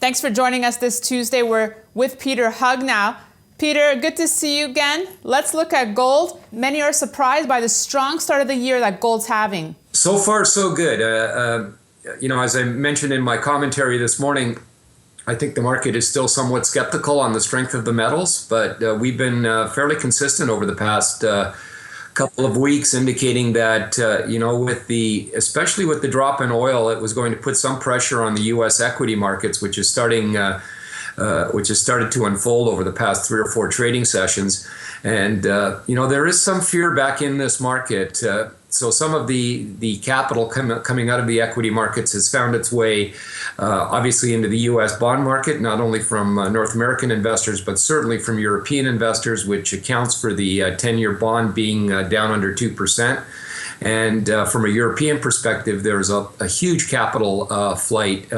Thanks for joining us this Tuesday. We're with Peter Hug now. Peter, good to see you again. Let's look at gold. Many are surprised by the strong start of the year that gold's having. So far, so good. As I mentioned in my commentary this morning, I think the market is still somewhat skeptical on the strength of the metals, but we've been fairly consistent over the past couple of weeks, indicating that especially with the drop in oil, it was going to put some pressure on the U.S. equity markets, which has started to unfold over the past 3 or 4 trading sessions. And there is some fear back in this market. So some of the capital coming out of the equity markets has found its way, obviously, into the U.S. bond market, not only from North American investors, but certainly from European investors, which accounts for the 10-year bond being down under 2%. And from a European perspective, there's a huge capital flight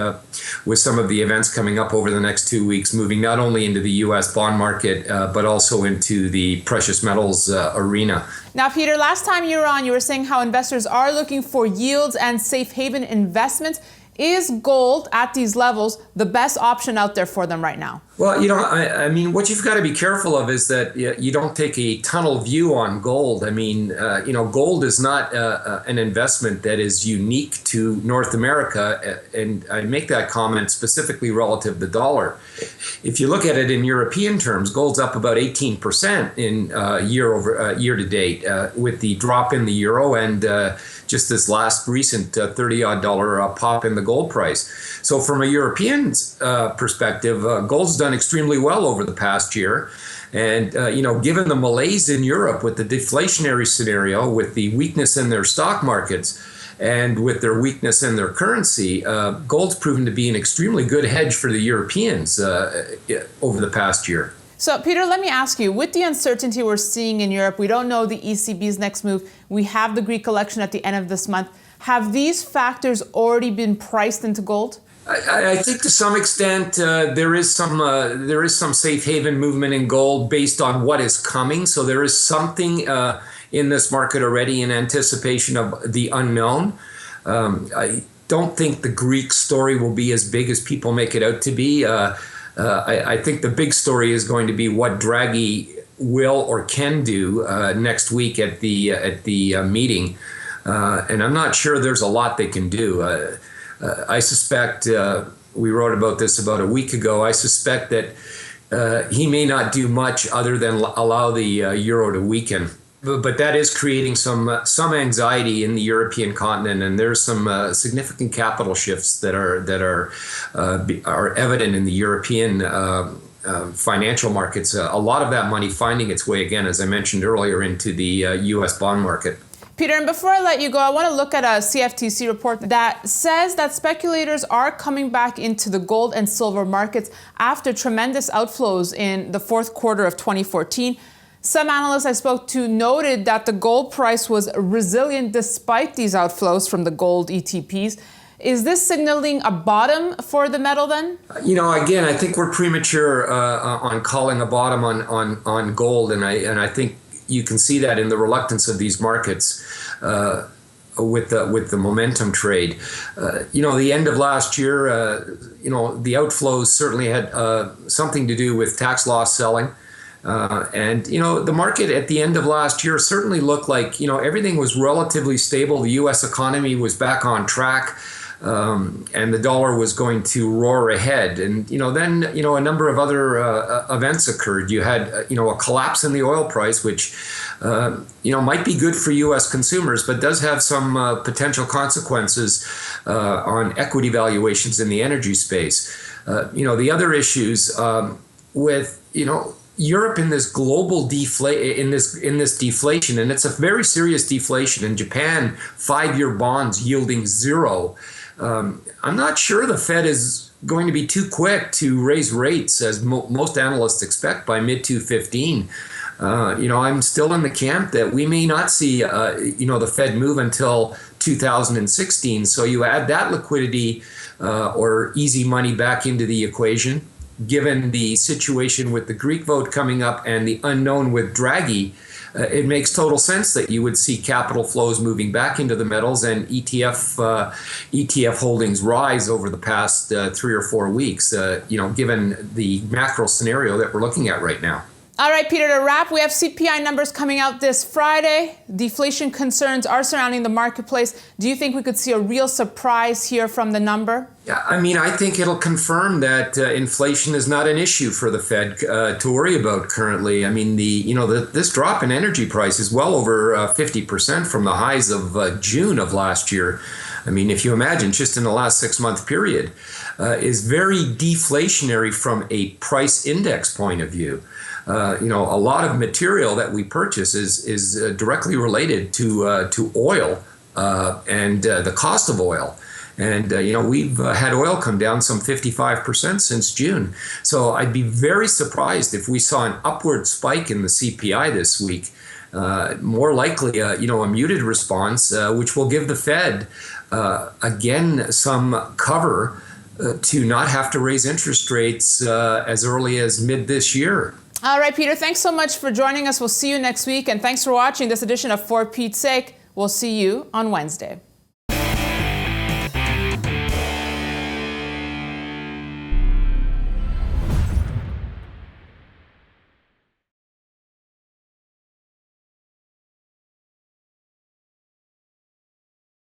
with some of the events coming up over the next 2 weeks, moving not only into the U.S. bond market, but also into the precious metals arena. Now, Peter, last time you were on, you were saying how investors are looking for yields and safe haven investments. Is gold at these levels the best option out there for them right now? Well, I mean, what you've got to be careful of is that you don't take a tunnel view on gold. I mean, gold is not an investment that is unique to North America. And I make that comment specifically relative to the dollar. If you look at it in European terms, gold's up about 18% in year to date, with the drop in the euro and just this last recent $30-odd pop in the gold price. So from a European perspective, gold's done extremely well over the past year. And, given the malaise in Europe with the deflationary scenario, with the weakness in their stock markets, and with their weakness in their currency, gold's proven to be an extremely good hedge for the Europeans over the past year. So, Peter, let me ask you, with the uncertainty we're seeing in Europe, we don't know the ECB's next move. We have the Greek election at the end of this month. Have these factors already been priced into gold? I think to some extent there is some safe haven movement in gold based on what is coming. So there is something in this market already in anticipation of the unknown. I don't think the Greek story will be as big as people make it out to be. I think the big story is going to be what Draghi will or can do next week at the meeting, and I'm not sure there's a lot they can do. I suspect we wrote about this about a week ago. I suspect that he may not do much other than allow the euro to weaken. But that is creating some anxiety in the European continent, and there's some significant capital shifts that are evident in the European financial markets. A lot of that money finding its way, again, as I mentioned earlier, into the U.S. bond market. Peter, and before I let you go, I want to look at a CFTC report that says that speculators are coming back into the gold and silver markets after tremendous outflows in the fourth quarter of 2014. Some analysts I spoke to noted that the gold price was resilient despite these outflows from the gold ETPs. Is this signaling a bottom for the metal then? Again, I think we're premature on calling a bottom on gold, and I think you can see that in the reluctance of these markets with the momentum trade. The end of last year, the outflows certainly had something to do with tax loss selling. And the market at the end of last year certainly looked like, everything was relatively stable. The U.S. economy was back on track, and the dollar was going to roar ahead. And, then, a number of other events occurred. You had, a collapse in the oil price, which, might be good for U.S. consumers, but does have some potential consequences on equity valuations in the energy space. The other issues with, Europe in this global in this deflation, and it's a very serious deflation. In Japan, 5-year bonds yielding 0. I'm not sure the Fed is going to be too quick to raise rates, as most analysts expect, by mid-2015. I'm still in the camp that we may not see, the Fed move until 2016. So you add that liquidity or easy money back into the equation. Given the situation with the Greek vote coming up and the unknown with Draghi, it makes total sense that you would see capital flows moving back into the metals and ETF holdings rise over the past 3 or 4 weeks, given the macro scenario that we're looking at right now. All right, Peter, to wrap, we have CPI numbers coming out this Friday. Deflation concerns are surrounding the marketplace. Do you think we could see a real surprise here from the number? Yeah, I mean, I think it'll confirm that inflation is not an issue for the Fed to worry about currently. I mean, this drop in energy prices, well over 50% from the highs of June of last year. I mean, if you imagine, just in the last 6-month period, is very deflationary from a price index point of view. A lot of material that we purchase is directly related to oil and the cost of oil. And, we've had oil come down some 55% since June. So I'd be very surprised if we saw an upward spike in the CPI this week. More likely, a muted response, which will give the Fed, again, some cover to not have to raise interest rates as early as mid this year. All right, Peter, thanks so much for joining us. We'll see you next week. And thanks for watching this edition of For Pete's Sake. We'll see you on Wednesday.